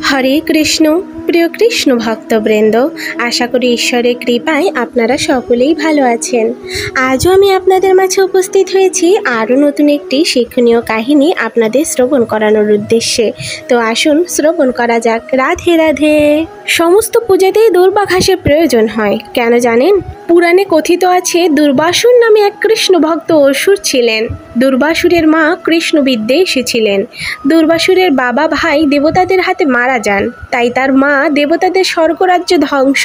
হরে কৃষ্ণ। প্রিয় কৃষ্ণ ভক্তবৃন্দ, আশা করি ঈশ্বরের কৃপায় আপনারা সকলেই ভালো আছেন। আজও আমি আপনাদের মাঝে উপস্থিত হয়েছি আরও নতুন একটি শিক্ষণীয় কাহিনী আপনাদের শ্রবণ করানোর উদ্দেশ্যে। তো আসুন শ্রবণ করা যাক। রাধে রাধে। সমস্ত পূজাতেই দুর্বা ঘাসের প্রয়োজন হয়, কেন জানেন? পুরাণে কথিত আছে দুর্বাসুর নামে এক কৃষ্ণ ভক্ত অসুর ছিলেন। দুর্বাসুরের মা কৃষ্ণ বিদ্বেষী ছিলেন। দুর্বাসুরের বাবা ভাই দেবতাদের হাতে মারা যান, তাই তার মা দেবতাদের স্বর্গরাজ্য ধ্বংস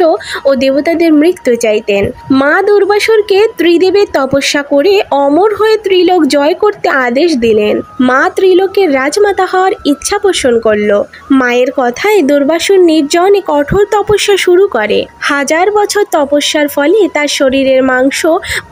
ও দেবতাদের মৃত্যু চাইতেন। মা দুর্বাসুরকে ত্রিদেবের তপস্যা করে অমর হয়ে ত্রিলোক জয় করতে আদেশ দিলেন। মা ত্রিলোকের রাজমাতা হওয়ার ইচ্ছা পোষণ করল। মায়ের কথায় দুর্বাসুর নির্জনে কঠোর তপস্যা শুরু করে। 1000 বছর তপস্যার ফলে তার শরীরের মাংস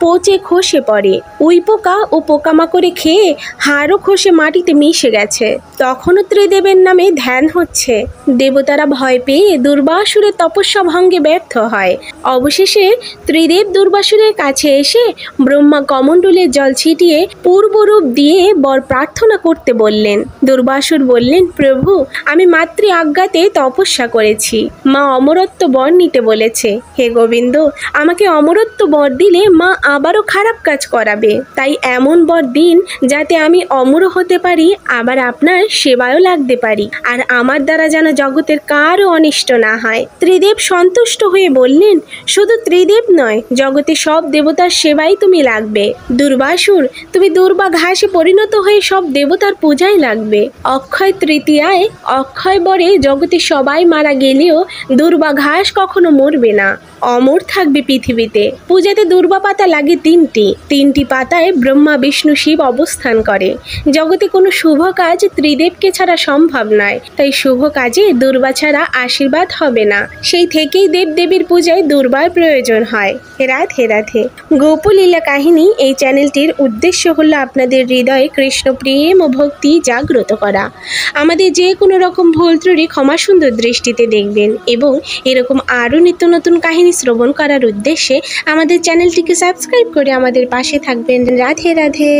পচে খসে পড়ে। উইপোকা ও পোকামাকড়ে খেয়ে হাড়ও খসে মাটিতে মিশে গেছে। তখনও ত্রিদেবের নামে ধ্যান হচ্ছে। দেবতারা ভয় পেয়ে দুর্বাসুরের তপস্যা ভঙ্গে ব্যর্থ হয়। অবশেষে ত্রিদেব দুর্বাসুরের কাছে এসে ব্রহ্মা কমণ্ডলের জল ছিটিয়ে পূর্বরূপ দিয়ে বর প্রার্থনা করতে বললেন। দুর্বাসুর বললেন, প্রভু, আমি মাতৃ আজ্ঞাতে তপস্যা করেছি। মা অমরত্ব বর নিতে বলেছে। হে গোবিন্দ, আমাকে অমরত্ব বর দিলে মা আবারও খারাপ কাজ করাবে। তাই এমন বর দিন যাতে আমি অমর হতে পারি, আবার আপনার সেবায়ও লাগতে পারি, আর আমার দ্বারা যেন জগতের কারও অনিষ্ট না হয়। ত্রিদেব সন্তুষ্ট হয়ে বললেন, শুধু ত্রিদেব নয়, জগতে সব দেবতার সেবাই তুমি লাগবে। দুর্বাসুর, তুমি দুর্বা ঘাসে পরিণত হয়ে সব দেবতার পূজায় লাগবে। অক্ষয় তৃতীয়ায় অক্ষয় বরে জগতে সবাই মারা গেলেও দুর্বা ঘাস কখনো মরবে না, অমর থাকবে পৃথিবীতে। পূজাতে দুর্বা পাতা লাগে 3টি পাতায় ব্রহ্মা বিষ্ণু শিব অবস্থান করে। জগতে কোনো শুভ কাজ ত্রিদেবকে ছাড়া সম্ভব নয়, তাই শুভ কাজে দুর্বা ছাড়া আশীর্বাদ হবে না। সেই থেকেই দেবদেবীর পূজায় দুর্বার প্রয়োজন হয়। রাধে রাধে। গোপলীলা কাহিনী এই চ্যানেলটির উদ্দেশ্য হলো আপনাদের হৃদয়ে কৃষ্ণ প্রেম ও ভক্তি জাগ্রত করা। আমাদের যে কোনো রকম ভুল ত্রুটি ক্ষমা সুন্দর দৃষ্টিতে দেখবেন এবং এরকম আরও নিত্য নতুন কাহিনী শ্রবণ করার উদ্দেশ্যে আমাদের চ্যানেলটিকে সাবস্ক্রাইব করে আমাদের পাশে থাকবেন। রাধে রাধে।